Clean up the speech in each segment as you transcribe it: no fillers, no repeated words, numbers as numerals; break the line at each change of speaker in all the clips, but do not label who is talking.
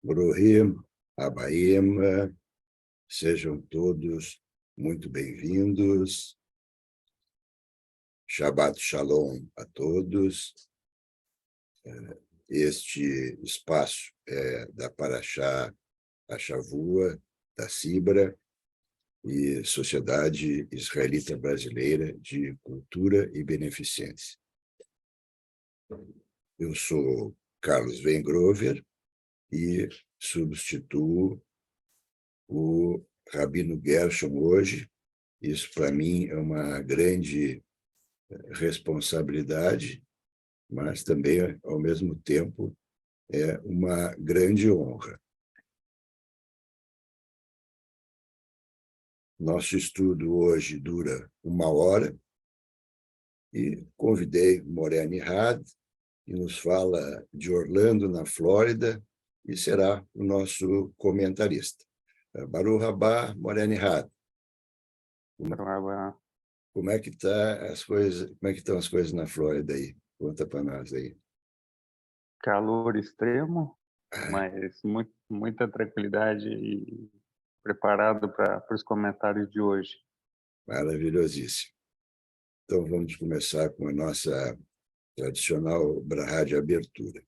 Bruhim, Abaim, sejam todos muito bem-vindos. Shabbat Shalom a todos. Este espaço é da Parashá Shavua, da Sibra, e Sociedade Israelita Brasileira de Cultura e Beneficência. Eu sou Carlos Weingrover e substituo o Rabino Gershon hoje. Isso, para mim, é uma grande responsabilidade, mas também, ao mesmo tempo, é uma grande honra. Nosso estudo hoje dura 1 hora e convidei Moreni Had, que nos fala de Orlando, na Flórida, e será o nosso comentarista. Baruch Haba, Moreni Had. Como é que estão as coisas na Flórida aí? Conta para nós aí.
Calor extremo, mas muita tranquilidade e preparado para os comentários de hoje.
Maravilhosíssimo. Então, vamos começar com a nossa tradicional brahá de abertura.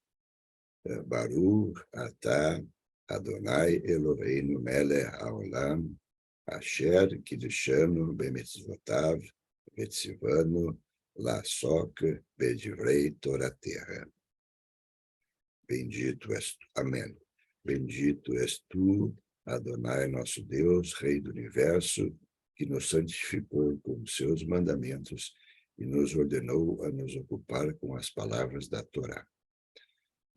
Baruch atah Adonai Eloheinu melech haolam asher kiddushanu bemitzvotav vetzivanu la'asok bedivrei torateha. Bendito és tu. Amém. Bendito és tu, Adonai, nosso Deus, Rei do Universo, que nos santificou com seus mandamentos e nos ordenou a nos ocupar com as palavras da Torá.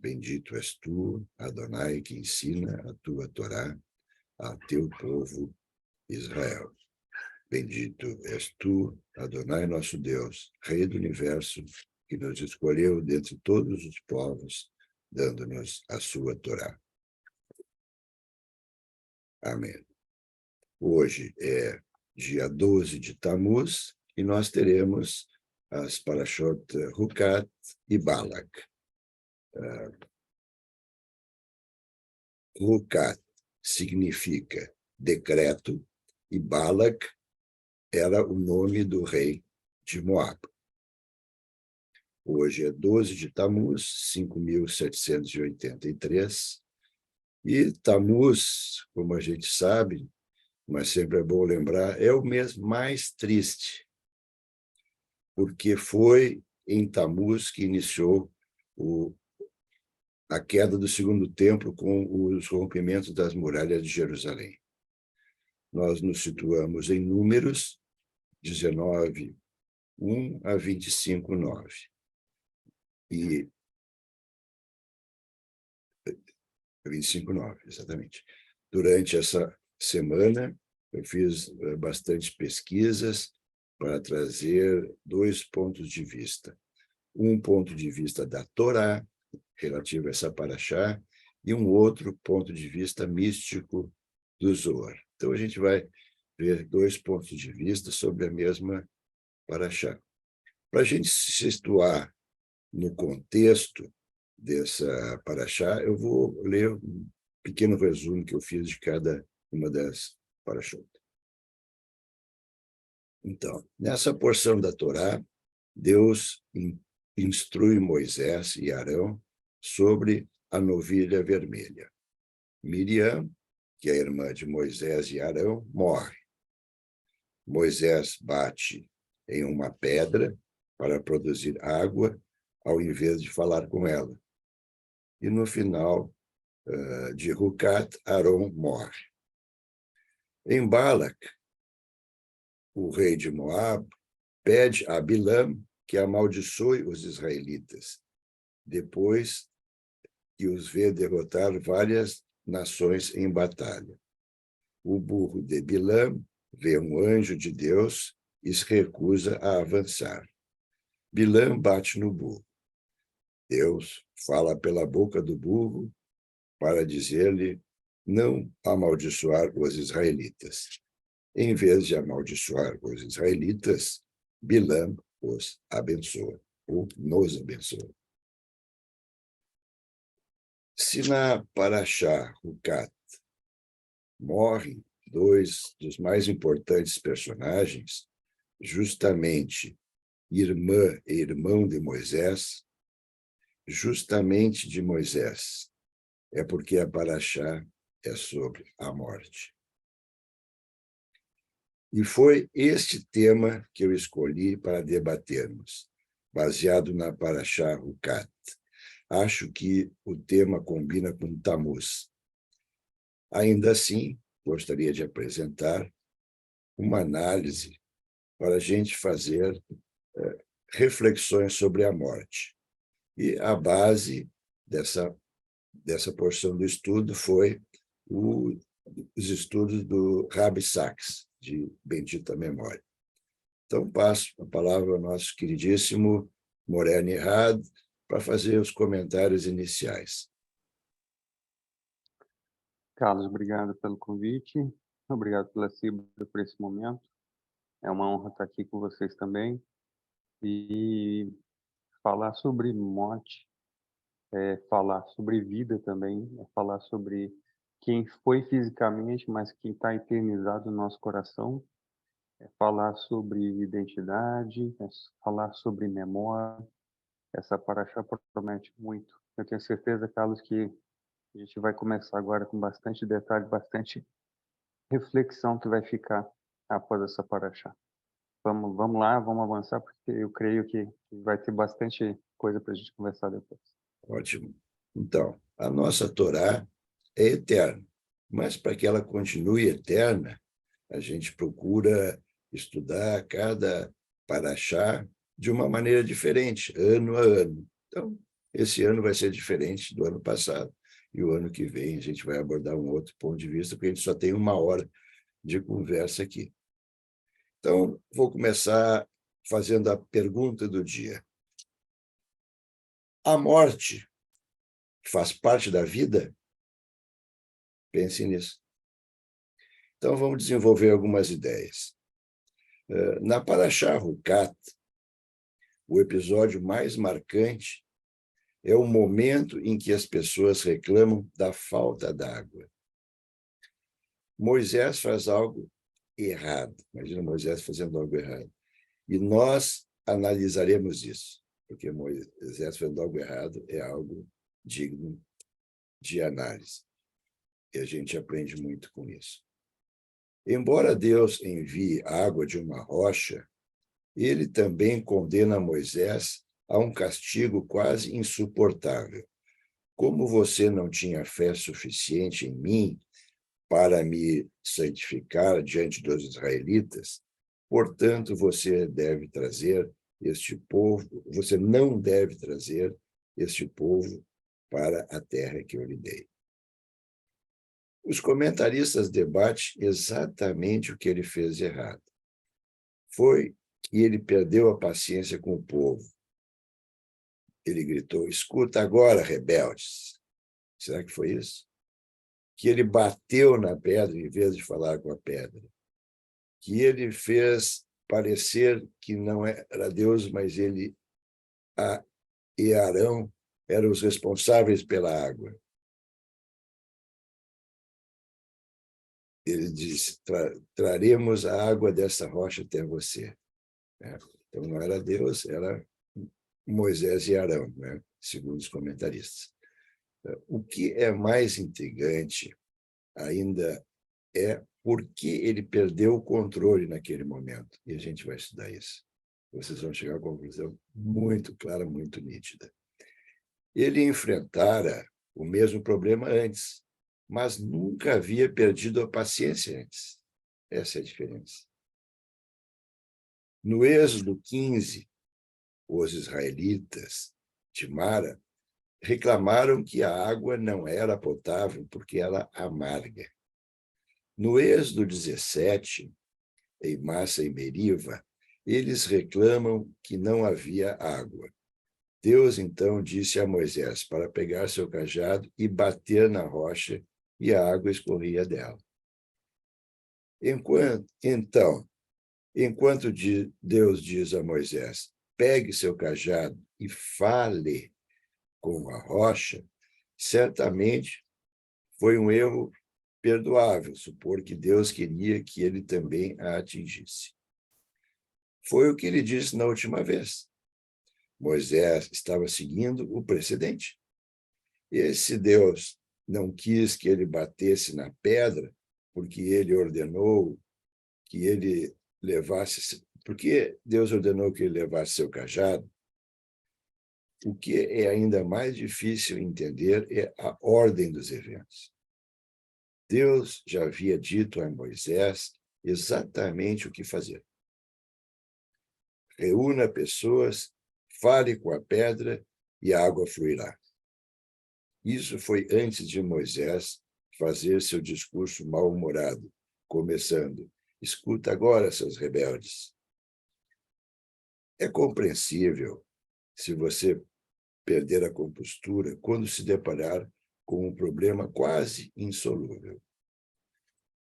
Bendito és tu, Adonai, que ensina a tua Torá a teu povo Israel. Bendito és tu, Adonai, nosso Deus, Rei do Universo, que nos escolheu dentre todos os povos, dando-nos a sua Torá. Amém. Hoje é dia 12 de Tammuz e nós teremos as Parashot Hukat e Balak. Hukat significa decreto e Balak era o nome do rei de Moab. Hoje é 12 de Tammuz, 5.783, e Tammuz, como a gente sabe, mas sempre é bom lembrar, é o mês mais triste, porque foi em Tammuz que iniciou a queda do Segundo Templo com os rompimentos das muralhas de Jerusalém. Nós nos situamos em Números 19, 1 a 25, 9. E 25, 9, exatamente. Durante essa semana, eu fiz bastante pesquisas para trazer 2 pontos de vista. Um ponto de vista da Torá, relativo a essa paraxá, e um outro ponto de vista místico do Zohar. Então, a gente vai ver 2 pontos de vista sobre a mesma paraxá. Para a gente se situar no contexto dessa paraxá, eu vou ler um pequeno resumo que eu fiz de cada uma das parashot. Então, nessa porção da Torá, Deus instrui Moisés e Arão sobre a novilha vermelha. Miriam, que é a irmã de Moisés e Arão, morre. Moisés bate em uma pedra para produzir água, ao invés de falar com ela. E no final de Hukat, Arão morre. Em Balak, o rei de Moab pede a Bilam que amaldiçoe os israelitas, depois que os vê derrotar várias nações em batalha. O burro de Bilam vê um anjo de Deus e se recusa a avançar. Bilam bate no burro. Deus fala pela boca do burro para dizer-lhe não amaldiçoar os israelitas. Em vez de amaldiçoar os israelitas, Bilam os abençoa, ou nos abençoa. Se na Parashá Hukat morrem dois dos mais importantes personagens, justamente irmã e irmão de Moisés, justamente de Moisés, é porque a Parashá é sobre a morte. E foi este tema que eu escolhi para debatermos, baseado na Parashá Hukat. Acho que o tema combina com Tamuz. Ainda assim, gostaria de apresentar uma análise para a gente fazer reflexões sobre a morte. E a base dessa porção do estudo foi os estudos do Rabbi Sacks, de bendita memória. Então, passo a palavra ao nosso queridíssimo Moreno Errad para fazer os comentários iniciais.
Carlos, obrigado pelo convite. Obrigado pela Cibra por esse momento. É uma honra estar aqui com vocês também. E falar sobre morte, falar sobre vida também, falar sobre quem foi fisicamente, mas quem está eternizado no nosso coração, falar sobre identidade, falar sobre memória. Essa paraxá promete muito. Eu tenho certeza, Carlos, que a gente vai começar agora com bastante detalhe, bastante reflexão que vai ficar após essa paraxá. Vamos lá, vamos avançar, porque eu creio que vai ter bastante coisa para a gente conversar depois.
Ótimo. Então, a nossa Torá é eterna, mas para que ela continue eterna, a gente procura estudar cada paraxá de uma maneira diferente, ano a ano. Então, esse ano vai ser diferente do ano passado, e o ano que vem a gente vai abordar um outro ponto de vista, porque a gente só tem 1 hora de conversa aqui. Então, vou começar fazendo a pergunta do dia. A morte faz parte da vida? Pense nisso. Então, vamos desenvolver algumas ideias. Na Parashá Hukat, o episódio mais marcante é o momento em que as pessoas reclamam da falta d'água. Moisés faz algo errado. Imagina Moisés fazendo algo errado. E nós analisaremos isso, porque Moisés fazendo algo errado é algo digno de análise. E a gente aprende muito com isso. Embora Deus envie água de uma rocha, ele também condena Moisés a um castigo quase insuportável. Como você não tinha fé suficiente em mim para me santificar diante dos israelitas, portanto, você não deve trazer este povo para a terra que eu lhe dei. Os comentaristas debatem exatamente o que ele fez de errado. Foi que ele perdeu a paciência com o povo. Ele gritou: escuta agora, rebeldes. Será que foi isso? Que ele bateu na pedra em vez de falar com a pedra. Que ele fez parecer que não era Deus, mas ele e Arão eram os responsáveis pela água. Ele disse: traremos a água dessa rocha até você. Então, não era Deus, era Moisés e Arão, segundo os comentaristas. O que é mais intrigante ainda é por que ele perdeu o controle naquele momento. E a gente vai estudar isso. Vocês vão chegar a uma conclusão muito clara, muito nítida. Ele enfrentara o mesmo problema antes, mas nunca havia perdido a paciência antes. Essa é a diferença. No Êxodo 15, os israelitas de Mara reclamaram que a água não era potável porque era amarga. No Êxodo 17, em Massa e Meriva, eles reclamam que não havia água. Deus, então, disse a Moisés para pegar seu cajado e bater na rocha, e a água escorria dela. Enquanto Deus diz a Moisés, pegue seu cajado e fale com a rocha, Certamente foi um erro perdoável supor que Deus queria que ele também a atingisse. Foi o que ele disse na última vez. Moisés estava seguindo o precedente. E se Deus não quis que ele batesse na pedra, porque ele ordenou que ele levasse... Porque Deus ordenou que ele levasse seu cajado, o que é ainda mais difícil entender é a ordem dos eventos. Deus já havia dito a Moisés exatamente o que fazer. Reúna pessoas, fale com a pedra e a água fluirá. Isso foi antes de Moisés fazer seu discurso mal-humorado, começando: escuta agora, seus rebeldes. É compreensível se você perder a compostura quando se deparar com um problema quase insolúvel.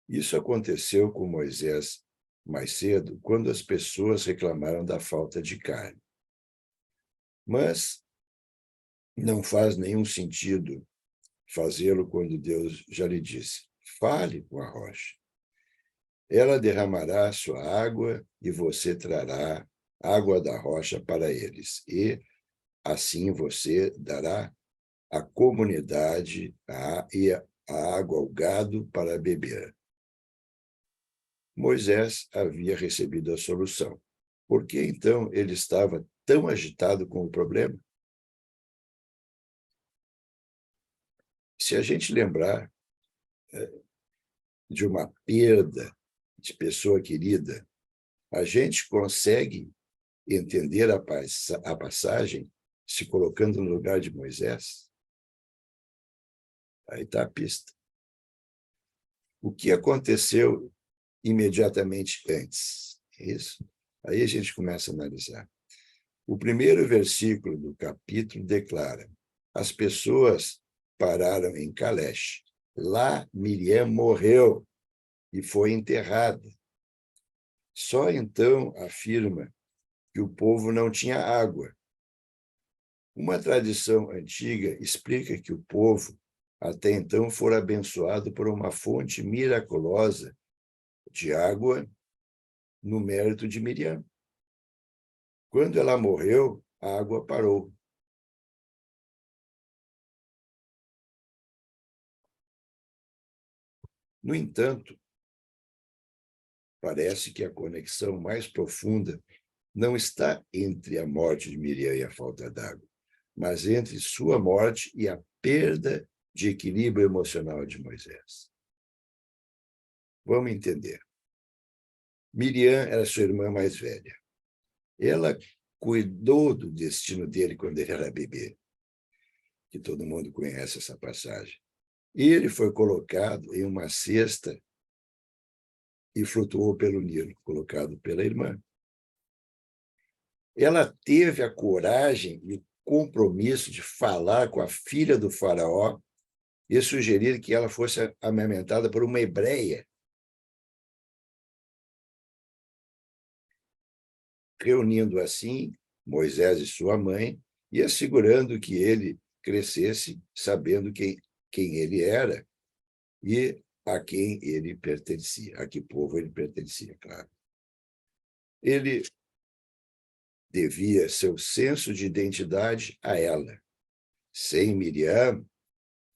Isso aconteceu com Moisés mais cedo, quando as pessoas reclamaram da falta de carne. Mas não faz nenhum sentido fazê-lo quando Deus já lhe disse: fale com a rocha. Ela derramará sua água e você trará água da rocha para eles. E assim você dará à comunidade a água ao gado para beber. Moisés havia recebido a solução. Por que, então, ele estava tão agitado com o problema? Se a gente lembrar de uma perda de pessoa querida, a gente consegue entender a passagem se colocando no lugar de Moisés? Aí está a pista. O que aconteceu imediatamente antes? Isso. Aí a gente começa a analisar. O primeiro versículo do capítulo declara: as pessoas pararam em Calesh. Lá Miriam morreu e foi enterrada. Só então afirma que o povo não tinha água. Uma tradição antiga explica que o povo até então fora abençoado por uma fonte miraculosa de água no mérito de Miriam. Quando ela morreu, a água parou. No entanto, parece que a conexão mais profunda não está entre a morte de Miriam e a falta d'água, mas entre sua morte e a perda de equilíbrio emocional de Moisés. Vamos entender. Miriam era sua irmã mais velha. Ela cuidou do destino dele quando ele era bebê, que todo mundo conhece essa passagem. E ele foi colocado em uma cesta e flutuou pelo Nilo, colocado pela irmã. Ela teve a coragem e o compromisso de falar com a filha do faraó e sugerir que ela fosse amamentada por uma hebreia. Reunindo assim Moisés e sua mãe e assegurando que ele crescesse sabendo quem ele era e a quem ele pertencia, a que povo ele pertencia, claro. Ele devia seu senso de identidade a ela. Sem Miriam,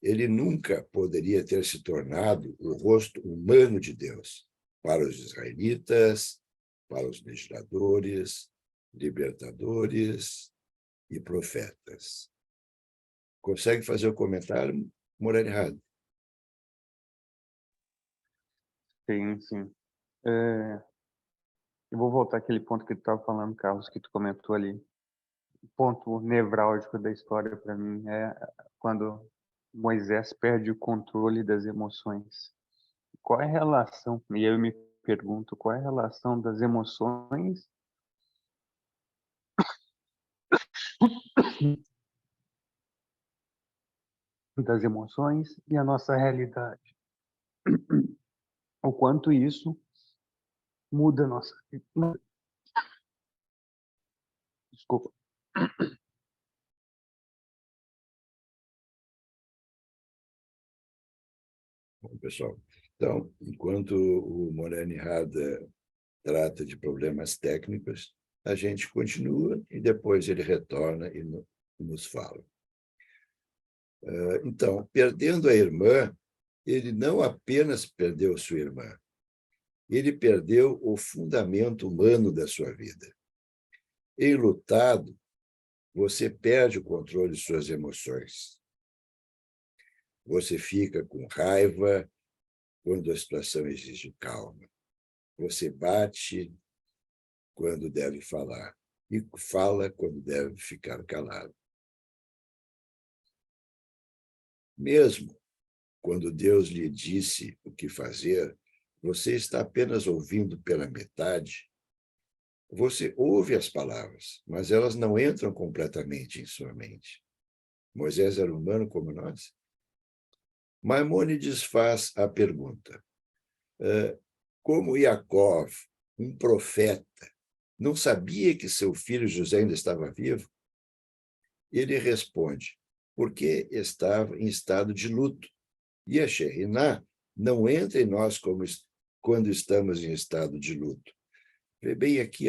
ele nunca poderia ter se tornado o rosto humano de Deus para os israelitas, para os legisladores, libertadores e profetas. Consegue fazer o comentário, Morelli?
Sim, sim. Eu vou voltar àquele ponto que tu estava falando, Carlos, que tu comentou ali. O ponto nevrálgico da história para mim é quando Moisés perde o controle das emoções. Qual é a relação? E eu me pergunto, qual é a relação das emoções e a nossa realidade? O quanto isso muda a nossa... Desculpa.
pessoal. Então, enquanto o Morani Rada trata de problemas técnicos, a gente continua e depois ele retorna e nos fala. Então, perdendo a irmã, ele não apenas perdeu sua irmã, ele perdeu o fundamento humano da sua vida. Enlutado, você perde o controle de suas emoções. Você fica com raiva quando a situação exige calma. Você bate quando deve falar e fala quando deve ficar calado. Mesmo quando Deus lhe disse o que fazer, você está apenas ouvindo pela metade. Você ouve as palavras, mas elas não entram completamente em sua mente. Moisés era humano como nós. Maimônides faz a pergunta: como Iacov, um profeta, não sabia que seu filho José ainda estava vivo? Ele responde: porque estava em estado de luto. E a Shekhinah não entra em nós como quando estamos em estado de luto. Vê bem aqui,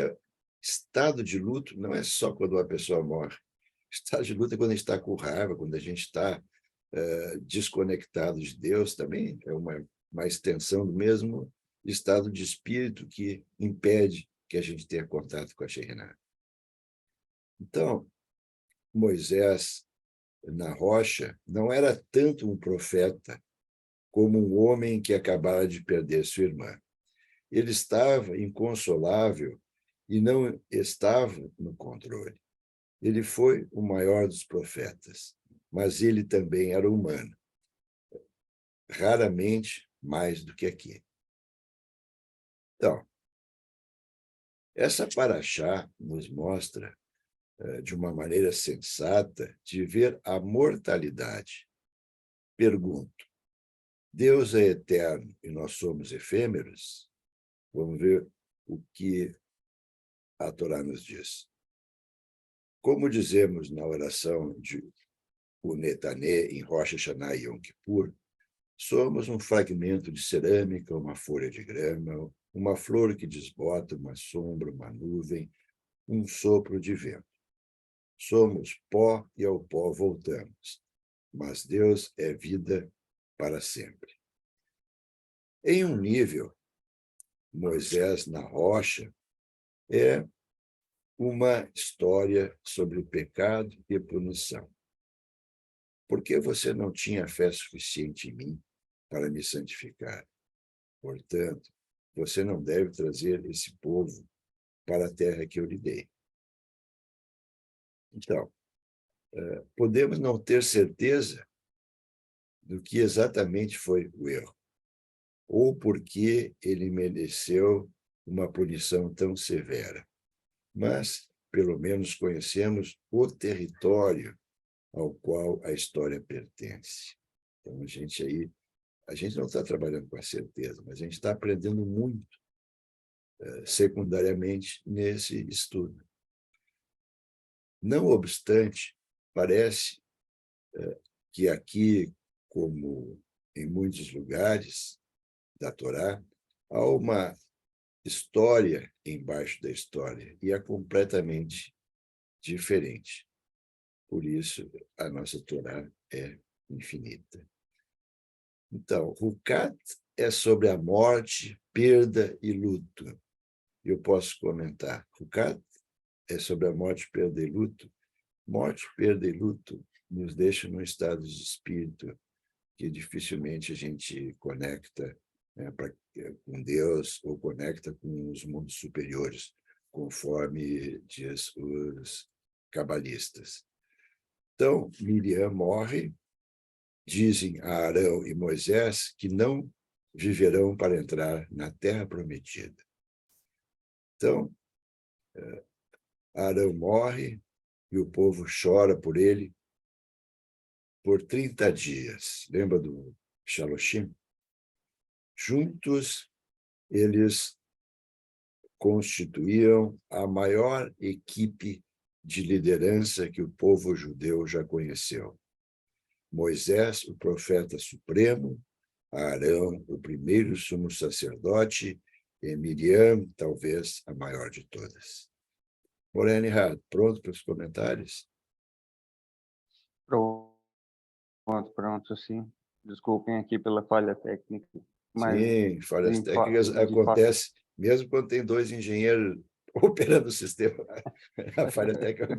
estado de luto não é só quando uma pessoa morre. Estado de luto é quando a gente está com raiva, quando a gente está desconectado de Deus, também é uma extensão do mesmo estado de espírito que impede que a gente tenha contato com a Shekhinah. Então, Moisés, na rocha, não era tanto um profeta como um homem que acabara de perder sua irmã. Ele estava inconsolável e não estava no controle. Ele foi o maior dos profetas, mas ele também era humano, raramente mais do que aqui. Então, essa paraxá nos mostra, de uma maneira sensata, de ver a mortalidade. Pergunto: Deus é eterno e nós somos efêmeros? Vamos ver o que a Torá nos diz. Como dizemos na oração de Unetanê, em Rosh Hashanah e Yom Kippur, somos um fragmento de cerâmica, uma folha de grama, uma flor que desbota, uma sombra, uma nuvem, um sopro de vento. Somos pó e ao pó voltamos, mas Deus é vida para sempre. Em um nível, Moisés na rocha é uma história sobre o pecado e a punição. Porque você não tinha fé suficiente em mim para me santificar. Portanto, você não deve trazer esse povo para a terra que eu lhe dei. Então, podemos não ter certeza do que exatamente foi o erro, ou porque ele mereceu uma punição tão severa. Mas, pelo menos, conhecemos o território ao qual a história pertence. Então, a gente não está trabalhando com a certeza, mas a gente está aprendendo muito, secundariamente, nesse estudo. Não obstante, parece que aqui, como em muitos lugares da Torá, há uma história embaixo da história, e é completamente diferente. Por isso, a nossa Torá é infinita. Então, Rukat é sobre a morte, perda e luto. Eu posso comentar. Rukat é sobre a morte, perda e luto. Morte, perda e luto nos deixa num estado de espírito que dificilmente a gente conecta, né, com Deus ou conecta com os mundos superiores, conforme diz os cabalistas. Então, Miriam morre, dizem a Arão e Moisés que não viverão para entrar na terra prometida. Então, Arão morre e o povo chora por ele por 30 dias. Lembra do Shaloshim? Juntos, eles constituíam a maior equipe de liderança que o povo judeu já conheceu. Moisés, o profeta supremo, Arão, o primeiro sumo sacerdote, e Miriam, talvez a maior de todas. Morena e Hart, pronto para os comentários?
Pronto, sim. Desculpem aqui pela falha técnica, mas
Sim, falhas técnicas
de fato,
acontecem mesmo quando tem dois engenheiros operando o sistema. A falha técnica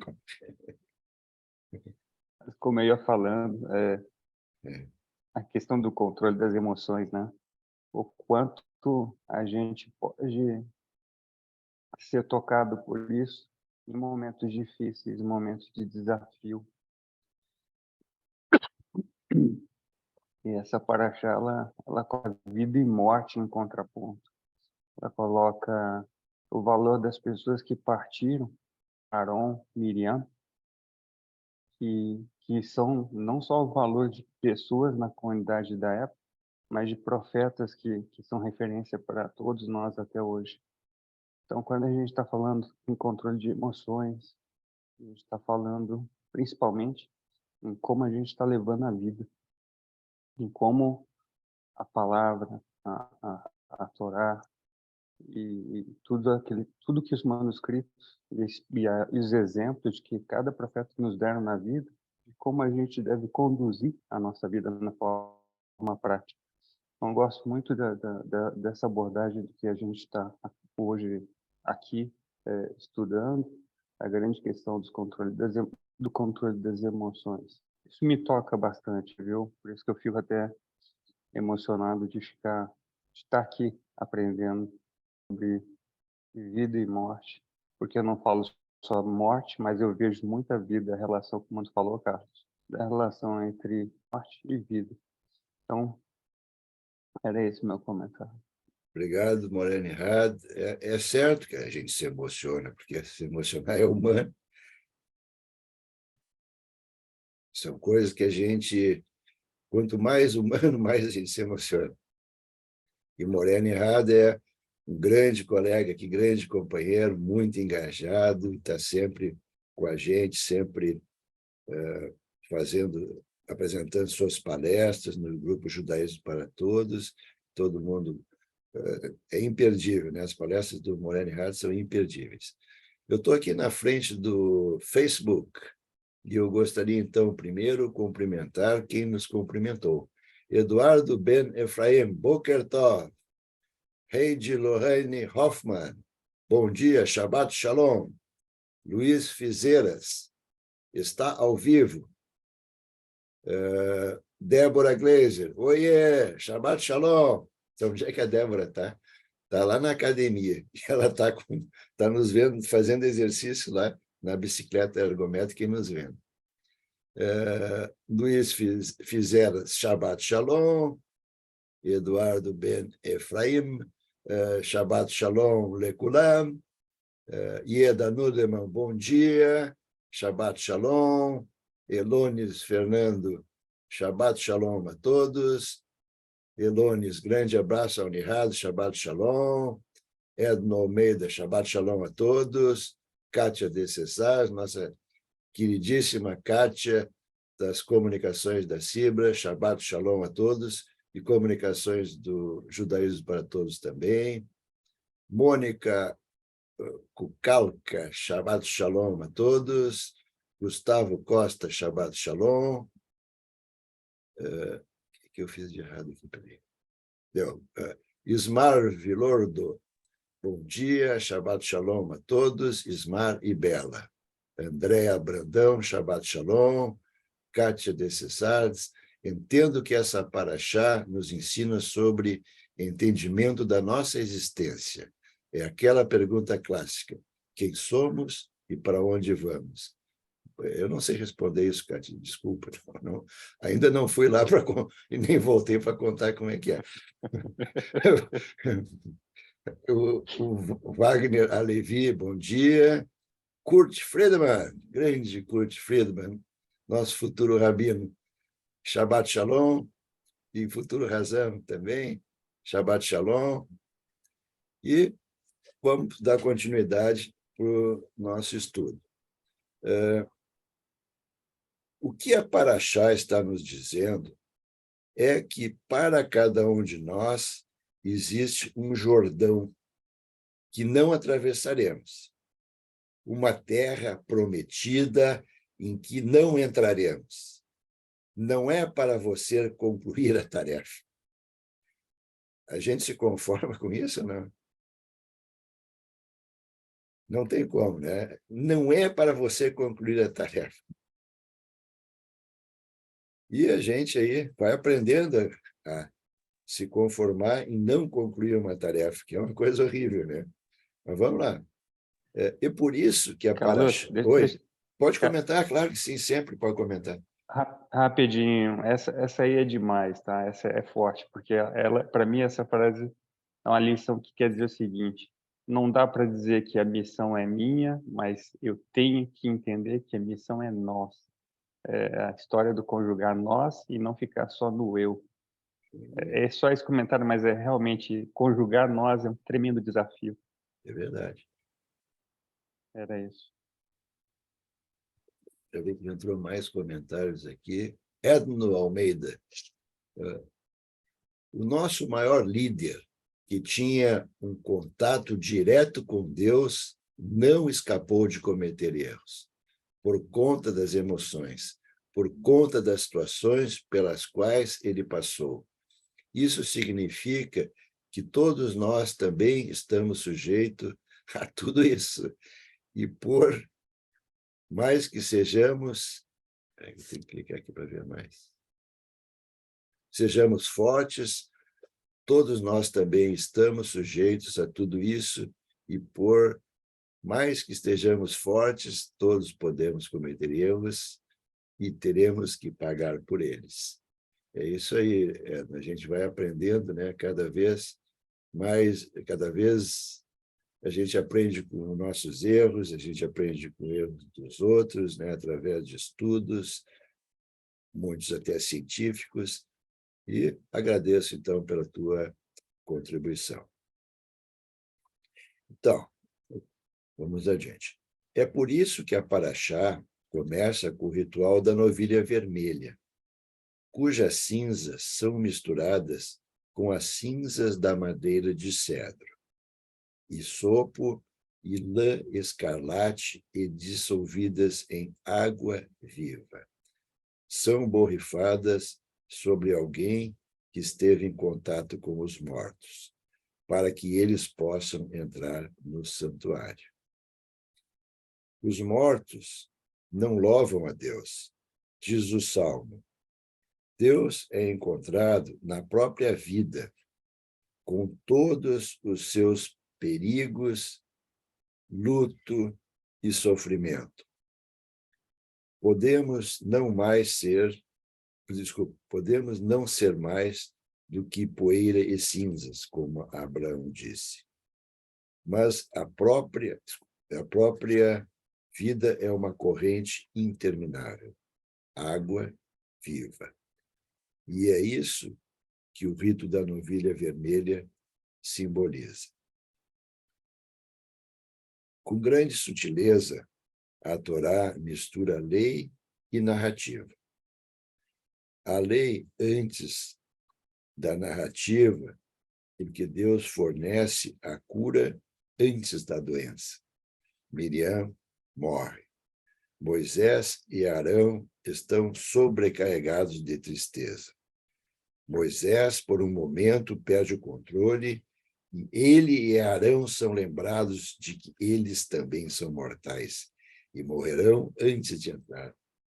como eu ia falando,
é.
a questão do controle das emoções, né? O quanto a gente pode ser tocado por isso em momentos difíceis, em momentos de desafio. E essa paraxá, ela coloca vida e morte em contraponto. Ela coloca o valor das pessoas que partiram, Arão, Miriam, que são não só o valor de pessoas na comunidade da época, mas de profetas que são referência para todos nós até hoje. Então, quando a gente está falando em controle de emoções, a gente está falando principalmente em como a gente está levando a vida, em como a palavra, a Torá e tudo que os manuscritos e os exemplos que cada profeta nos deram na vida, de como a gente deve conduzir a nossa vida na forma prática. Então, eu gosto muito dessa abordagem que a gente está hoje aqui estudando, a grande questão do controle das emoções. Isso me toca bastante, viu? Por isso que eu fico até emocionado de estar aqui aprendendo sobre vida e morte, porque eu não falo só morte, mas eu vejo muita vida, a relação, como tu falou, Carlos, da relação entre morte e vida. Então, era esse o meu comentário.
Obrigado, Morena e Hart. É certo que a gente se emociona, porque se emocionar é humano. São coisas que a gente, quanto mais humano, mais a gente se emociona. E Morena e Hart é um grande colega, que grande companheiro, muito engajado, está sempre com a gente, sempre apresentando suas palestras no grupo Judaísmo para Todos. Todo mundo é imperdível, né? As palestras do Morena e Hart são imperdíveis. Eu estou aqui na frente do Facebook e eu gostaria, então, primeiro, cumprimentar quem nos cumprimentou. Eduardo Ben Efraim, Boker Tov, Heidi Lorraine Hoffman, bom dia, Shabbat Shalom. Luiz Fizeiras, está ao vivo. Débora Gleiser, oiê, Shabbat Shalom. Então, onde é que a Débora está? Está lá na academia. Ela está nos vendo, fazendo exercício lá na bicicleta ergométrica e nos vendo. Luiz Fizeras, Shabbat Shalom. Eduardo Ben Efraim, Shabbat Shalom Lekulam. Ieda Nudeman, bom dia. Shabbat Shalom. Elones Fernando, Shabbat Shalom a todos. Elones, grande abraço ao Nihad, Shabbat Shalom. Edno Almeida, Shabbat Shalom a todos. Kátia de Cesar, nossa queridíssima Kátia, das comunicações da Cibra, Shabbat Shalom a todos, e comunicações do Judaísmo para Todos também. Mônica Kukalka, Shabbat Shalom a todos. Gustavo Costa, Shabbat Shalom. O que eu fiz de errado aqui? Peraí. Ismar Vilordo, bom dia, Shabbat Shalom a todos, Ismar e Bela. Andréa Brandão, Shabbat Shalom. Kátia de Cesardes, entendo que essa paraxá nos ensina sobre entendimento da nossa existência. É aquela pergunta clássica: quem somos e para onde vamos? Eu não sei responder isso, Kátia, desculpa. Não, ainda não fui lá e nem voltei para contar como é que é. O Wagner Alevi, bom dia. Kurt Friedemann, grande Kurt Friedemann, nosso futuro rabino. Shabbat Shalom, e futuro Razam também. Shabbat Shalom. E vamos dar continuidade para o nosso estudo. O que a Paraxá está nos dizendo é que para cada um de nós existe um Jordão que não atravessaremos, uma terra prometida em que não entraremos. Não é para você concluir a tarefa. A gente se conforma com isso, não? Não tem como, né? Não é para você concluir a tarefa. E a gente aí vai aprendendo a se conformar em não concluir uma tarefa, que é uma coisa horrível, né? Mas vamos lá. É por isso que a
Carlos,
Paraxá... Oi? Pode
ca-
comentar, claro que sim, sempre pode comentar.
rapidinho, essa aí é demais, tá? Essa é forte, porque ela, para mim, essa frase é uma lição que quer dizer o seguinte: não dá para dizer que a missão é minha, mas eu tenho que entender que a missão é nossa. É a história do conjugar nós e não ficar só no eu. É só esse comentário, mas é realmente conjugar nós é um tremendo desafio.
É verdade.
Era isso.
Já vi que entrou mais comentários aqui. Edno Almeida, o nosso maior líder, que tinha um contato direto com Deus, não escapou de cometer erros, por conta das emoções, por conta das situações pelas quais ele passou. Isso significa que todos nós também estamos sujeitos a tudo isso. E por mais que sejamos... Tem que clicar aqui para ver mais. Sejamos fortes, todos nós também estamos sujeitos a tudo isso, e por mais que estejamos fortes, todos podemos cometer erros e teremos que pagar por eles. É isso aí, a gente vai aprendendo, né? Cada vez mais, cada vez a gente aprende com nossos erros, a gente aprende com erros dos outros, né? Através de estudos, muitos até científicos, e agradeço, então, pela tua contribuição. Então, vamos adiante. É por isso que a Paraxá começa com o ritual da novilha vermelha, cujas cinzas são misturadas com as cinzas da madeira de cedro, isopo e lã escarlate e dissolvidas em água viva. São borrifadas sobre alguém que esteve em contato com os mortos, para que eles possam entrar no santuário. Os mortos não louvam a Deus, diz o Salmo. Deus é encontrado na própria vida, com todos os seus perigos, luto e sofrimento. Podemos não ser mais do que poeira e cinzas, como Abraão disse. Mas a própria vida é uma corrente interminável, água viva. E é isso que o rito da novilha vermelha simboliza. Com grande sutileza, a Torá mistura lei e narrativa. A lei antes da narrativa, porque Deus fornece a cura antes da doença. Miriam morre. Moisés e Arão estão sobrecarregados de tristeza. Moisés, por um momento, perde o controle e ele e Arão são lembrados de que eles também são mortais e morrerão antes de entrar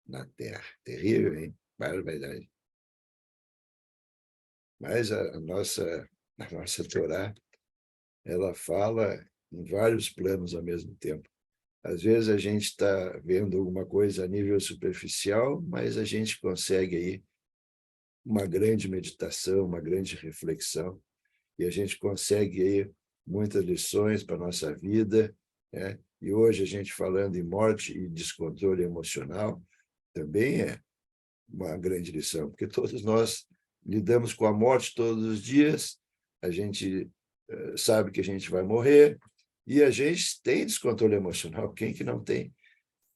na terra. Terrível, hein? Barbaridade. Mas a nossa Torá, ela fala em vários planos ao mesmo tempo. Às vezes a gente está vendo alguma coisa a nível superficial, mas a gente consegue aí uma grande meditação, uma grande reflexão, e a gente consegue aí muitas lições para a nossa vida, né? E hoje a gente falando em morte e descontrole emocional também é uma grande lição, porque todos nós lidamos com a morte todos os dias, a gente sabe que a gente vai morrer, e a gente tem descontrole emocional. Quem que não tem?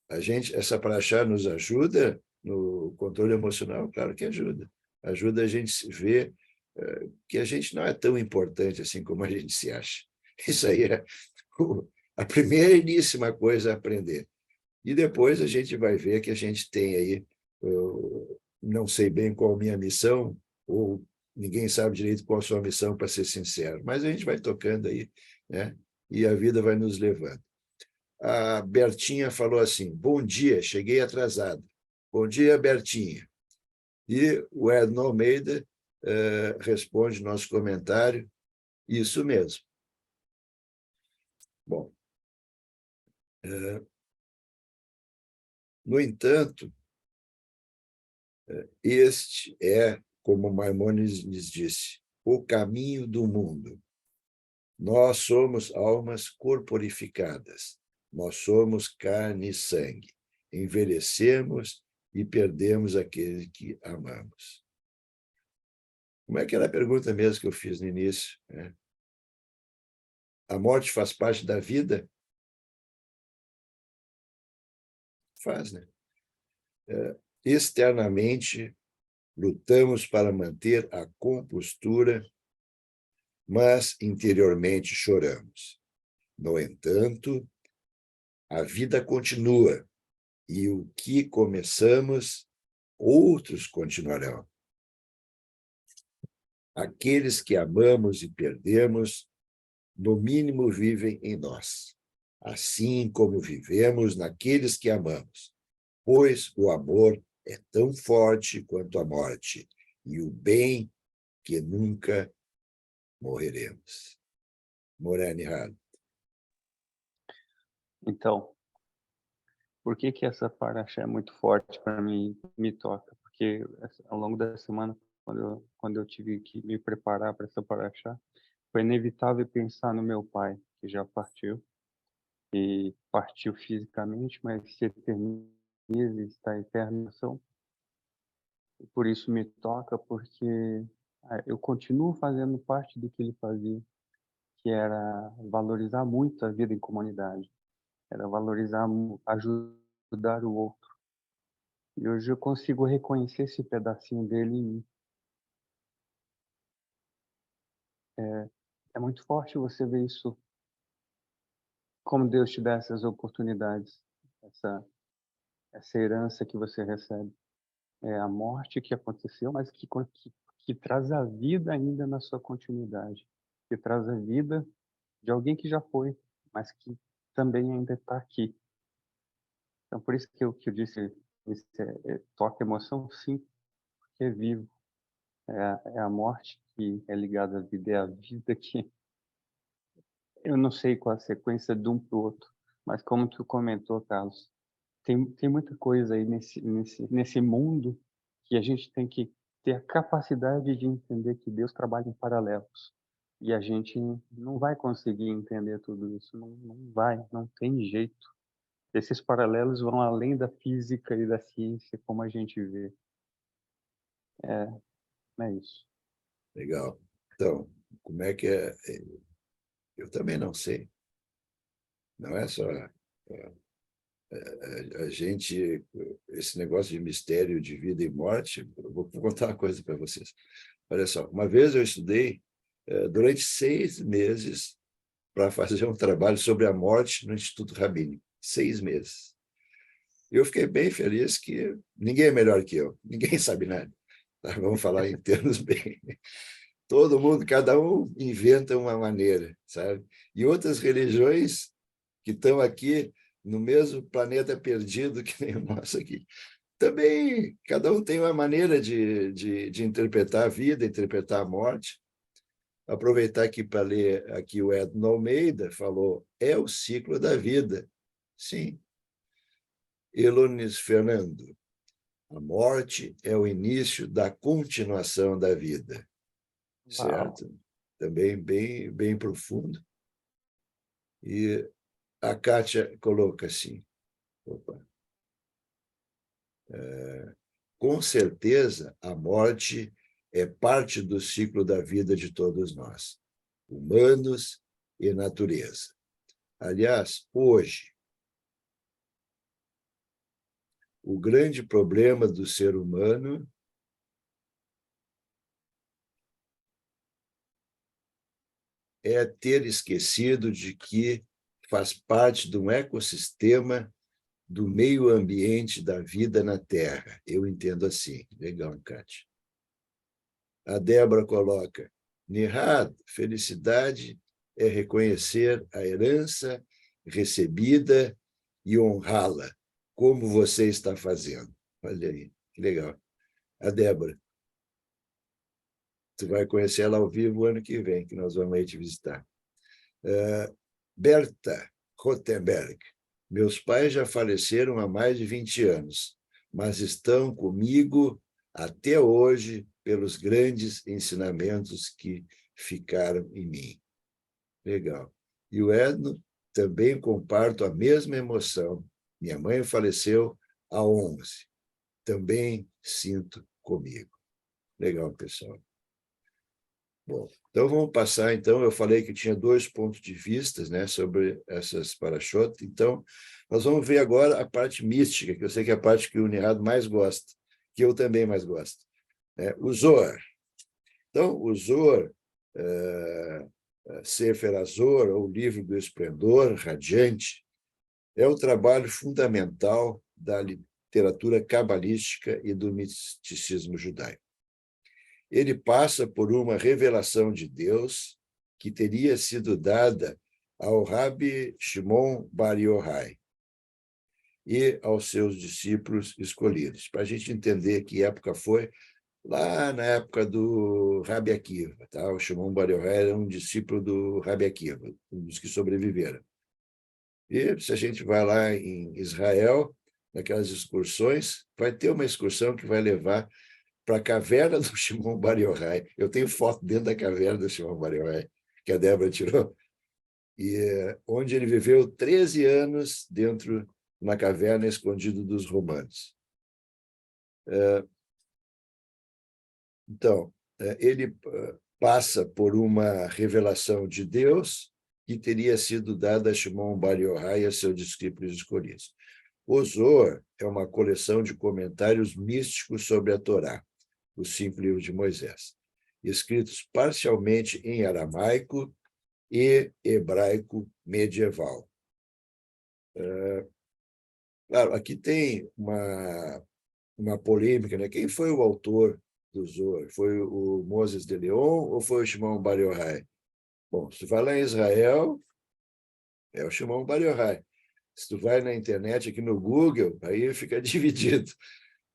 Essa paraxá nos ajuda no controle emocional? Claro que ajuda. ajuda a gente a ver que a gente não é tão importante assim como a gente se acha. Isso aí é a primeiríssima coisa a aprender. E depois a gente vai ver que a gente tem aí, eu não sei bem qual a minha missão, ou ninguém sabe direito qual a sua missão, para ser sincero, mas a gente vai tocando aí, né? E a vida vai nos levando. A Bertinha falou assim: bom dia, cheguei atrasado. Bom dia, Bertinha. E o Edno Almeida responde nosso comentário: isso mesmo. Bom, no entanto, este é, como Maimônides disse, o caminho do mundo. Nós somos almas corporificadas, nós somos carne e sangue. Envelhecemos e perdemos aquele que amamos. Como é que era a pergunta mesmo que eu fiz no início, né? A morte faz parte da vida? Faz, né? Externamente, lutamos para manter a compostura, mas interiormente choramos. No entanto, a vida continua e o que começamos, outros continuarão. Aqueles que amamos e perdemos, no mínimo vivem em nós, assim como vivemos naqueles que amamos, pois o amor é tão forte quanto a morte, e o bem que nunca morreremos. Morani Hall.
Então, por que essa paraxá é muito forte para mim, me toca? Porque ao longo da semana, quando eu tive que me preparar para essa paraxá, foi inevitável pensar no meu pai, que já partiu, e partiu fisicamente, mas se eterniza e está em eterna ação. E por isso me toca, porque eu continuo fazendo parte do que ele fazia, que era valorizar muito a vida em comunidade, era valorizar, ajudar o outro. E hoje eu consigo reconhecer esse pedacinho dele em mim. É muito forte você ver isso, como Deus te dá essas oportunidades, essa herança que você recebe. É a morte que aconteceu, mas que traz a vida ainda na sua continuidade, que traz a vida de alguém que já foi, mas que também ainda está aqui. Então, por isso que eu disse, toca emoção, sim, porque é vivo. É a morte que é ligada à vida, é a vida que eu não sei qual a sequência de um para o outro, mas como tu comentou, Carlos, tem muita coisa aí nesse mundo que a gente tem que ter a capacidade de entender que Deus trabalha em paralelos. E a gente não vai conseguir entender tudo isso, não vai, não tem jeito. Esses paralelos vão além da física e da ciência, como a gente vê. É isso.
Legal. Então, como é que é? Eu também não sei. Não é só a gente, esse negócio de mistério de vida e morte. Eu vou contar uma coisa para vocês. Olha só, uma vez eu estudei durante 6 meses para fazer um trabalho sobre a morte no Instituto Rabínico. 6 meses. Eu fiquei bem feliz que ninguém é melhor que eu, ninguém sabe nada. Tá? Vamos falar em termos bem. Todo mundo, cada um inventa uma maneira, sabe? E outras religiões que estão aqui no mesmo planeta perdido que nem o nosso aqui. Também, cada um tem uma maneira de interpretar a vida, interpretar a morte. Aproveitar aqui para ler aqui o Edno Almeida, falou, é o ciclo da vida. Sim. Elonis Fernando, a morte é o início da continuação da vida.
Uau.
Certo? Também bem profundo. E a Kátia coloca assim, opa, com certeza a morte é parte do ciclo da vida de todos nós, humanos e natureza. Aliás, hoje, o grande problema do ser humano é ter esquecido de que faz parte de um ecossistema do meio ambiente da vida na Terra. Eu entendo assim. Legal, Kátia. A Débora coloca, Nihad, felicidade é reconhecer a herança recebida e honrá-la, como você está fazendo. Olha aí, que legal. A Débora, tu vai conhecer ela ao vivo o ano que vem, que nós vamos aí te visitar. Berta Rottenberg, meus pais já faleceram há mais de 20 anos, mas estão comigo até hoje pelos grandes ensinamentos que ficaram em mim. Legal. E o Edno, também comparto a mesma emoção. Minha mãe faleceu há 11. Também sinto comigo. Legal, pessoal. Bom, então vamos passar, então, eu falei que tinha 2 pontos de vista, né, sobre essas parashot, então nós vamos ver agora a parte mística, que eu sei que é a parte que o Nihad mais gosta, que eu também mais gosto, né? O Zohar. Então, o Zohar, Sefer HaZohar, ou Livro do Esplendor Radiante, é o trabalho fundamental da literatura cabalística e do misticismo judaico. Ele passa por uma revelação de Deus que teria sido dada ao Rabi Shimon Bar Yochai e aos seus discípulos escolhidos. Para a gente entender que época foi, lá na época do Rabi Akiva. Tá? O Shimon Bar Yochai era um discípulo do Rabi Akiva, um dos que sobreviveram. E se a gente vai lá em Israel, naquelas excursões, vai ter uma excursão que vai levar para a caverna do Shimon Bar Yochai. Eu tenho foto dentro da caverna do Shimon Bar Yochai, que a Débora tirou, e onde ele viveu 13 anos dentro de uma caverna escondido dos romanos. Então, ele passa por uma revelação de Deus que teria sido dada a Shimon Bar Yochai e a seus discípulos escolhidos. O Zohar é uma coleção de comentários místicos sobre a Torá, os 5 livros de Moisés, escritos parcialmente em aramaico e hebraico medieval. Claro, aqui tem uma polêmica, né? Quem foi o autor do Zohar? Foi o Moses de Leon ou foi o Shimon Bar Yochai? Bom, se tu vai lá em Israel, é o Shimon Bar Yochai. Se tu vai na internet, aqui no Google, aí fica dividido.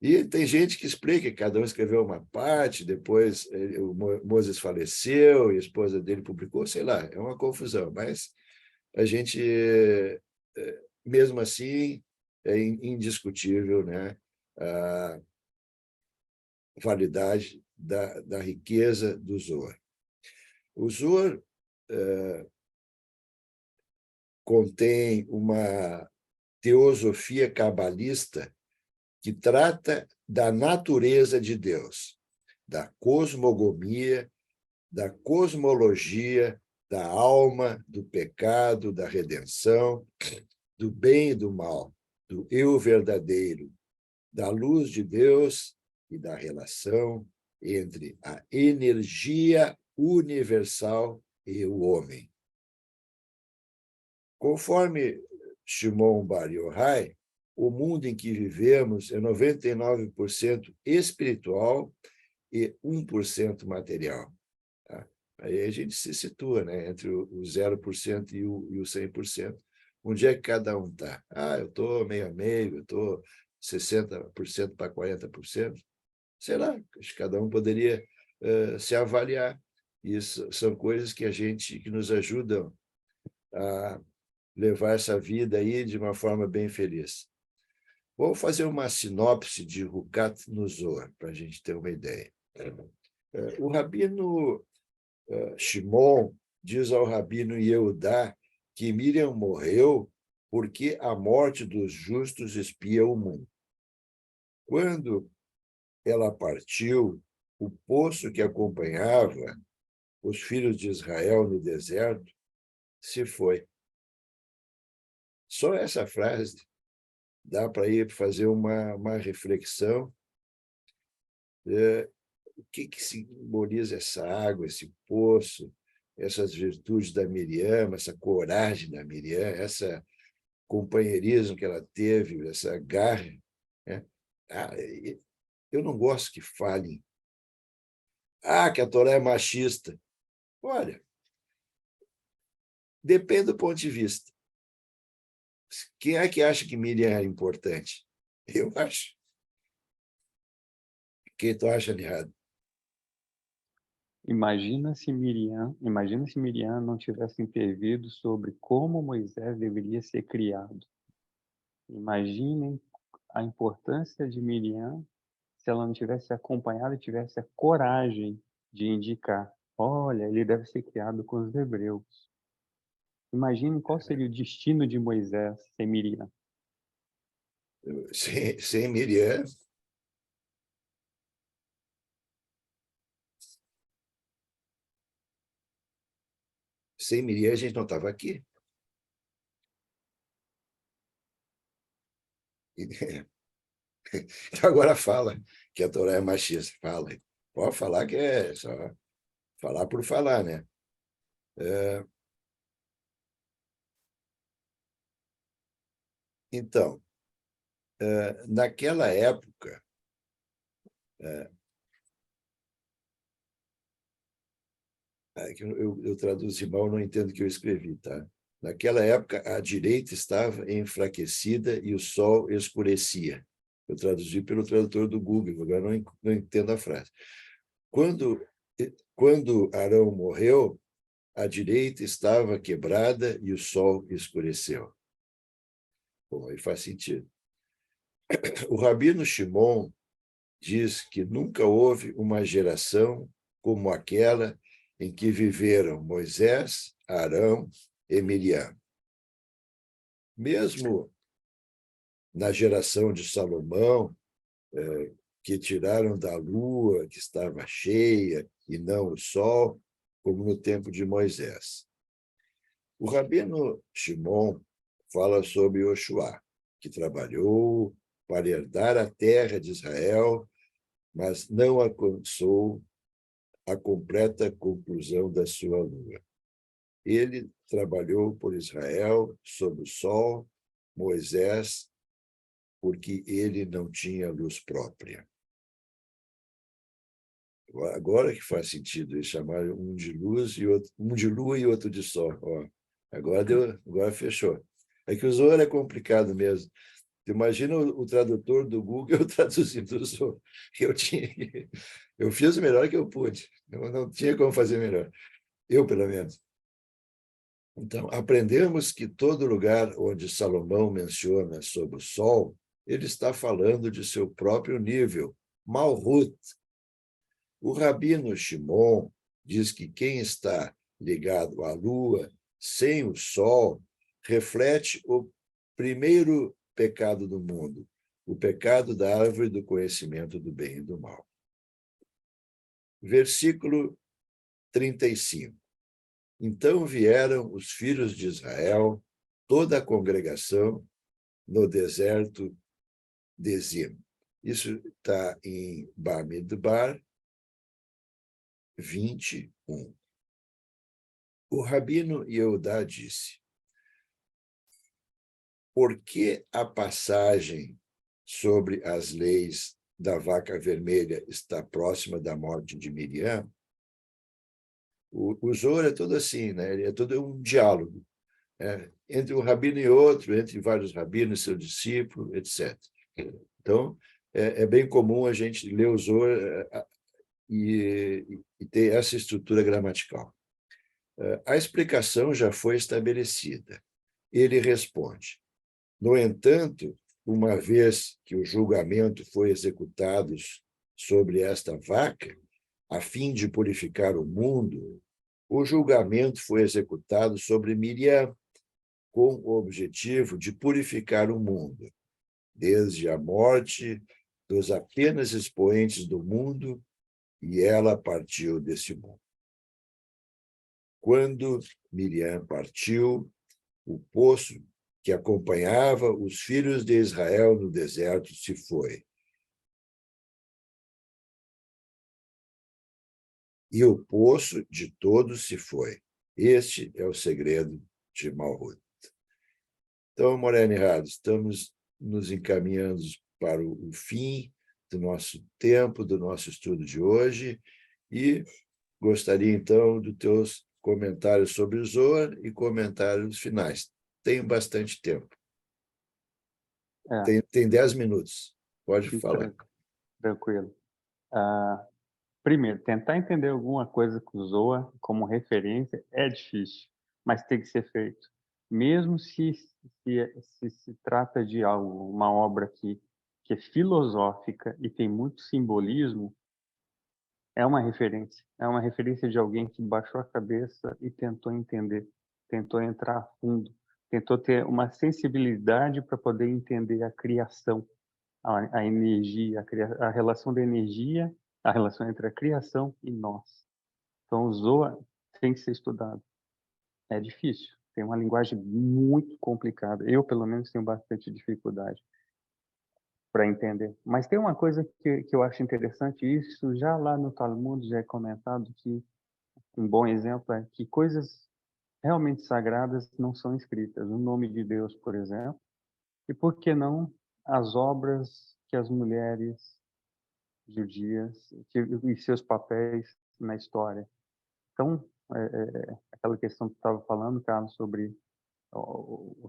E tem gente que explica que cada um escreveu uma parte, depois o Moses faleceu e a esposa dele publicou, sei lá, é uma confusão. Mas a gente, mesmo assim, é indiscutível, né, a validade da riqueza do Zohar. O Zohar contém uma teosofia cabalista que trata da natureza de Deus, da cosmogonia, da cosmologia, da alma, do pecado, da redenção, do bem e do mal, do eu verdadeiro, da luz de Deus e da relação entre a energia universal e o homem. Conforme Shimon Bar Yochai, o mundo em que vivemos é 99% espiritual e 1% material. Tá? Aí a gente se situa, né, entre o 0% e o 100%. Onde é que cada um está? Eu estou meio a meio, eu estou 60% para 40%. Sei lá, acho que cada um poderia se avaliar. Isso são coisas que nos ajudam a levar essa vida aí de uma forma bem feliz. Vou fazer uma sinopse de Hukat no Zohar, para a gente ter uma ideia. O rabino Shimon diz ao rabino Yehudá que Miriam morreu porque a morte dos justos espia o mundo. Quando ela partiu, o poço que acompanhava os filhos de Israel no deserto se foi. Só essa frase dá para ir fazer uma reflexão. O que simboliza essa água, esse poço? essas virtudes da Miriam, essa coragem da Miriam, esse companheirismo que ela teve, essa garra, né? Eu não gosto que falem que a Torá é machista. Olha, depende do ponto de vista. Quem é que acha que Miriam é importante? Eu acho. Quem tu acha errado?
Imagina se Miriam não tivesse intervido sobre como Moisés deveria ser criado. Imaginem a importância de Miriam se ela não tivesse acompanhado e tivesse a coragem de indicar: olha, ele deve ser criado com os hebreus. Imaginem qual seria o destino de Moisés sem Miriam.
Sem Miriam, a gente não estava aqui. Então, agora fala que a Torá é machista. Fala. Pode falar que é só falar por falar, né? Então, naquela época, eu traduzi mal, não entendo o que eu escrevi, tá? Naquela época, a direita estava enfraquecida e o sol escurecia. Eu traduzi pelo tradutor do Google, agora não entendo a frase. Quando Arão morreu, a direita estava quebrada e o sol escureceu. Bom, aí faz sentido. O Rabino Shimon diz que nunca houve uma geração como aquela em que viveram Moisés, Arão e Miriam. Mesmo na geração de Salomão, que tiraram da lua, que estava cheia, e não o sol, como no tempo de Moisés. O Rabino Shimon fala sobre Yoshua, que trabalhou para herdar a terra de Israel, mas não alcançou a completa conclusão da sua lua. Ele trabalhou por Israel sob o sol, Moisés, porque ele não tinha luz própria. Agora que faz sentido eles chamarem um de luz e outro, um de lua e outro de sol. Ó, agora fechou. É que o Zohar é complicado mesmo. Imagina o tradutor do Google traduzindo o Zohar. Eu fiz o melhor que eu pude. Eu não tinha como fazer melhor. Eu, pelo menos. Então, aprendemos que todo lugar onde Salomão menciona sobre o sol, ele está falando de seu próprio nível, Malhut. O Rabino Shimon diz que quem está ligado à lua sem o sol reflete o primeiro pecado do mundo, o pecado da árvore do conhecimento do bem e do mal. Versículo 35. Então vieram os filhos de Israel, toda a congregação, no deserto de Zim. Isso está em Bamidbar 21. O Rabino Yehudá disse: por que a passagem sobre as leis da vaca vermelha está próxima da morte de Miriam? O Zohar é todo assim, né? É todo um diálogo, né? Entre um rabino e outro, entre vários rabinos, seu discípulo, etc. Então, é bem comum a gente ler o Zohar e ter essa estrutura gramatical. A explicação já foi estabelecida. Ele responde: no entanto, uma vez que o julgamento foi executado sobre esta vaca, a fim de purificar o mundo, o julgamento foi executado sobre Miriam, com o objetivo de purificar o mundo, desde a morte dos apenas expoentes do mundo, e ela partiu desse mundo. Quando Miriam partiu, o poço que acompanhava os filhos de Israel no deserto se foi. e o poço de todos se foi. Este é o segredo de Malhut. Então, Moreno e Rado, estamos nos encaminhando para o fim do nosso tempo, do nosso estudo de hoje, e gostaria, então, dos teus comentários sobre o Zohar e comentários finais. Tenho bastante tempo. Tem 10 minutos. Pode falar.
Tranquilo. Primeiro, tentar entender alguma coisa que o Zohar como referência é difícil, mas tem que ser feito. Mesmo se trata de algo, uma obra que é filosófica e tem muito simbolismo, é uma referência de alguém que baixou a cabeça e tentou entender, tentou entrar a fundo, tentou ter uma sensibilidade para poder entender a criação, a energia, a relação da energia, a relação entre a criação e nós. Então, o Zohar tem que ser estudado. É difícil, tem uma linguagem muito complicada. Eu, pelo menos, tenho bastante dificuldade para entender. Mas tem uma coisa que eu acho interessante, isso já lá no Talmud já é comentado, que um bom exemplo é que coisas realmente sagradas não são escritas. O nome de Deus, por exemplo, e por que não as obras que as mulheres judias e seus papéis na história. Então, aquela questão que tu estava falando, Carlos, sobre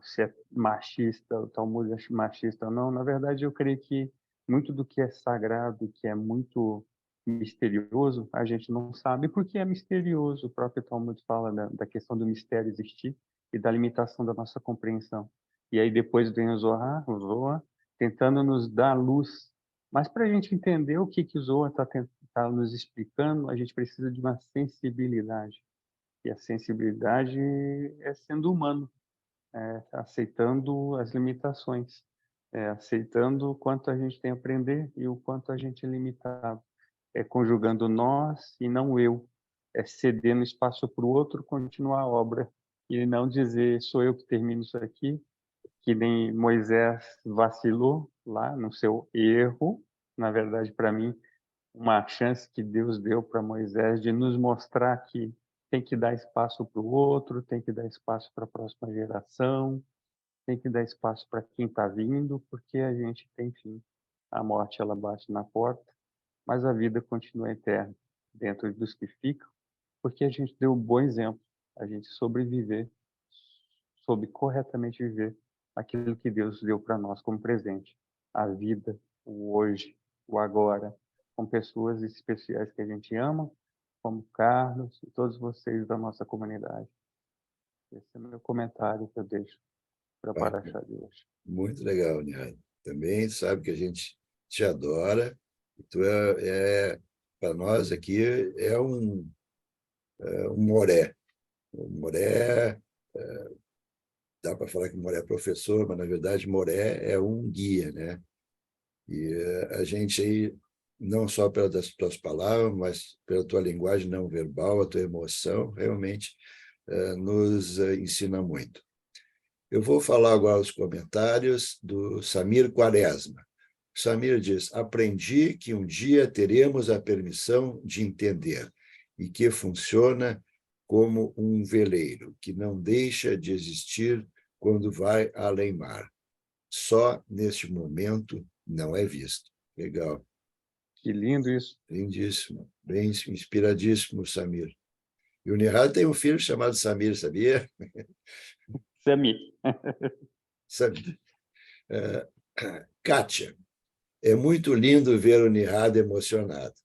se é machista, o Talmud é machista ou não, na verdade eu creio que muito do que é sagrado, que é muito misterioso, a gente não sabe porque é misterioso. O próprio Talmud fala da questão do mistério existir e da limitação da nossa compreensão. E aí depois vem o Zohar tentando nos dar luz. Mas para a gente entender o que o Zohar está nos explicando, a gente precisa de uma sensibilidade. E a sensibilidade é sendo humano, aceitando as limitações, aceitando o quanto a gente tem a aprender e o quanto a gente é limitado. É conjugando nós e não eu. É cedendo espaço para o outro continuar a obra. E não dizer, sou eu que termino isso aqui, que nem Moisés vacilou lá no seu erro. Na verdade, para mim, uma chance que Deus deu para Moisés de nos mostrar que tem que dar espaço para o outro, tem que dar espaço para a próxima geração, tem que dar espaço para quem está vindo, porque a gente tem fim. A morte ela bate na porta, mas a vida continua eterna dentro dos que ficam, porque a gente deu um bom exemplo, a gente sobreviver, soube corretamente viver aquilo que Deus deu para nós como presente, a vida, o hoje, o agora, com pessoas especiais que a gente ama, como Carlos e todos vocês da nossa comunidade. Esse é o meu comentário que eu deixo para a Paraxá de hoje.
Muito legal, Nihat. Também sabe que a gente te adora. Tu para nós aqui, é um Moré. O Moré, dá para falar que o Moré é professor, mas, na verdade, Moré é um guia, né? E a gente aí, não só pelas tuas palavras, mas pela tua linguagem não verbal, a tua emoção, realmente nos ensina muito. Eu vou falar agora os comentários do Samir Quaresma. Samir diz: aprendi que um dia teremos a permissão de entender e que funciona como um veleiro, que não deixa de existir quando vai além mar. Só neste momento não é visto. Legal.
Que lindo isso.
Lindíssimo. Bem inspiradíssimo, Samir. E o Nihad tem um filho chamado Samir, sabia?
Samir.
Samir. Kátia, é muito lindo ver o Nihad emocionado.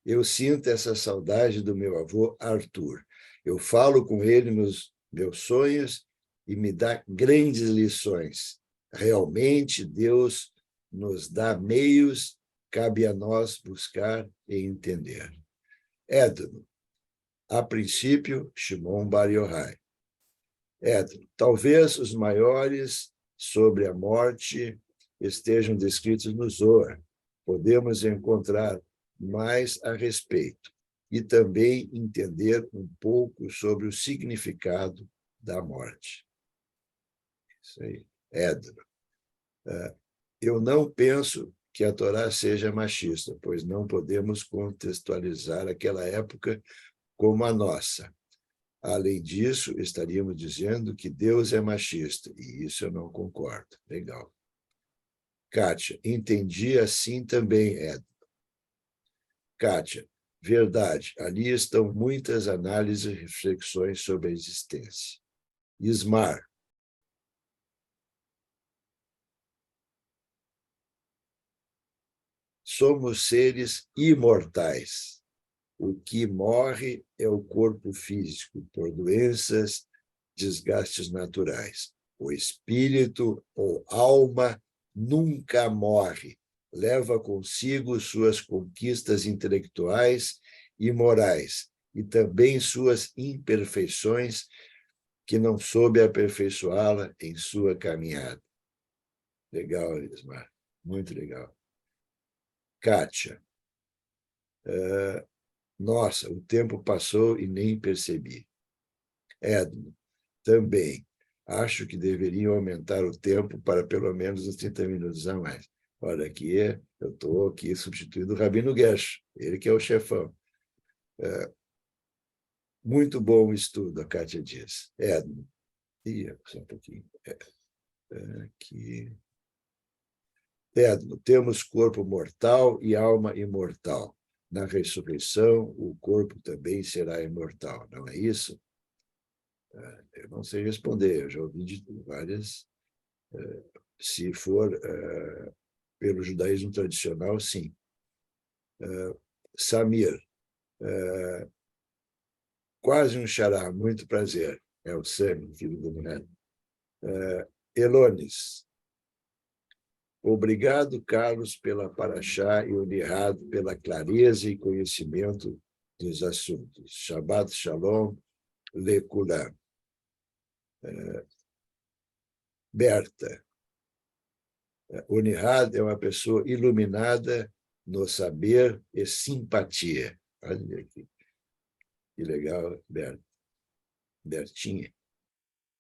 Eu sinto essa saudade do meu avô Arthur. Eu falo com ele nos meus sonhos e me dá grandes lições. Realmente, Deus nos dá meios, cabe a nós buscar e entender. Édno, a princípio, Shimon Bar Yochai. Édno, talvez os maiores sobre a morte estejam descritos no Zohar. Podemos encontrar mais a respeito e também entender um pouco sobre o significado da morte. Isso aí, Édno. Eu não penso que a Torá seja machista, pois não podemos contextualizar aquela época como a nossa. Além disso, estaríamos dizendo que Deus é machista, e isso eu não concordo. Legal. Kátia, entendi assim também, Ed. Kátia, verdade, ali estão muitas análises e reflexões sobre a existência. Ismar, somos seres imortais. O que morre é o corpo físico, por doenças, desgastes naturais. O espírito ou alma nunca morre. Leva consigo suas conquistas intelectuais e morais, e também suas imperfeições, que não soube aperfeiçoá-la em sua caminhada. Legal, Ismar. Muito legal. Kátia, nossa, o tempo passou e nem percebi. Edmo, também. Acho que deveriam aumentar o tempo para pelo menos uns 30 minutos a mais. Olha, aqui eu estou aqui substituindo o Rabino Gersh, ele que é o chefão. Muito bom o estudo, a Kátia diz. Edmo, só um pouquinho. Aqui. Edmo, temos corpo mortal e alma imortal. Na ressurreição, o corpo também será imortal, não é isso? Eu não sei responder, eu já ouvi de várias. Se for pelo judaísmo tradicional, sim. Samir, quase um xará, muito prazer. É o Sami, filho do Neto. Elones, obrigado, Carlos, pela paraxá e Unirado pela clareza e conhecimento dos assuntos. Shabbat Shalom, Lekulam. Berta, Unirado é uma pessoa iluminada no saber e simpatia. Olha aqui. Que legal, Bertinha.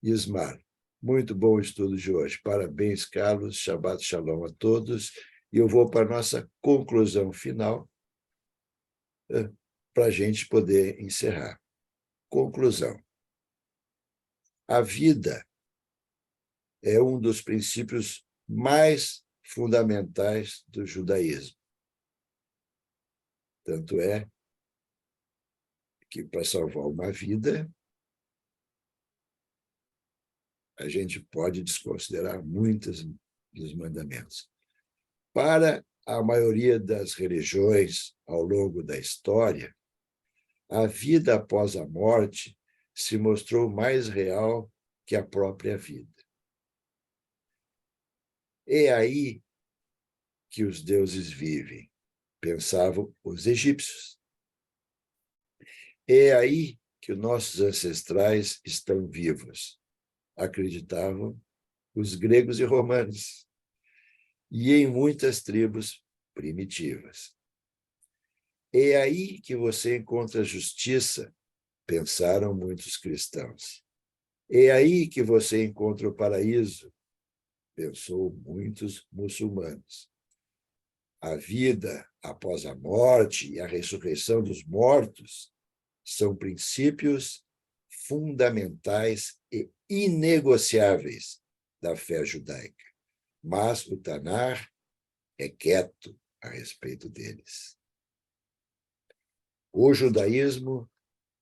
Ismar, muito bom o estudo de hoje. Parabéns, Carlos. Shabbat Shalom a todos. E eu vou para a nossa conclusão final, para a gente poder encerrar. Conclusão. A vida é um dos princípios mais fundamentais do judaísmo. Tanto é que, para salvar uma vida, a gente pode desconsiderar muitos dos mandamentos. Para a maioria das religiões, ao longo da história, a vida após a morte se mostrou mais real que a própria vida. É aí que os deuses vivem, pensavam os egípcios. É aí que os nossos ancestrais estão vivos, acreditavam os gregos e romanos, e em muitas tribos primitivas. É aí que você encontra justiça, pensaram muitos cristãos. É aí que você encontra o paraíso, pensou muitos muçulmanos. A vida após a morte e a ressurreição dos mortos são princípios fundamentais e inegociáveis da fé judaica. Mas o Tanar é quieto a respeito deles. O judaísmo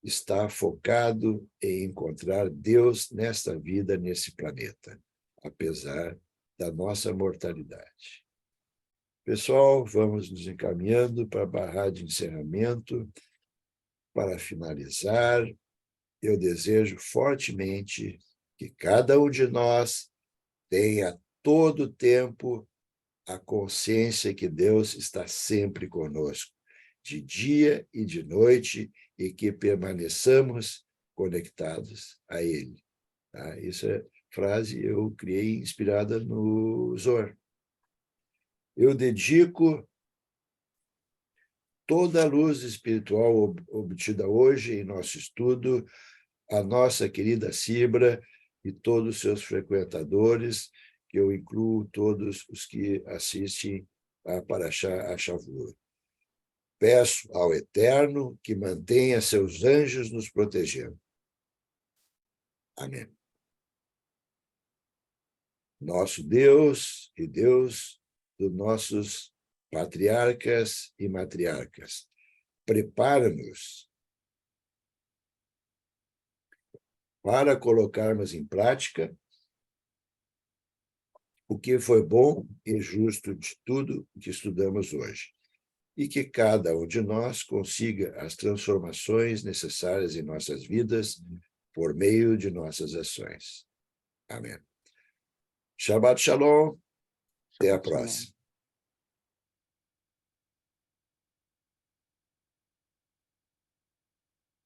está focado em encontrar Deus nesta vida, nesse planeta, apesar da nossa mortalidade. Pessoal, vamos nos encaminhando para a barra de encerramento. Para finalizar, eu desejo fortemente que cada um de nós tenha todo o tempo a consciência que Deus está sempre conosco, de dia e de noite, e que permaneçamos conectados a Ele. Tá? Essa frase eu criei inspirada no Zohar. Eu dedico toda a luz espiritual obtida hoje em nosso estudo à nossa querida Sibra e todos os seus frequentadores, que eu incluo todos os que assistem a Parashá Shavuot. Peço ao Eterno que mantenha seus anjos nos protegendo. Amém. Nosso Deus e Deus dos nossos patriarcas e matriarcas, prepara-nos para colocarmos em prática o que foi bom e justo de tudo que estudamos hoje, e que cada um de nós consiga as transformações necessárias em nossas vidas por meio de nossas ações. Amém. Shabbat Shalom. Até a próxima.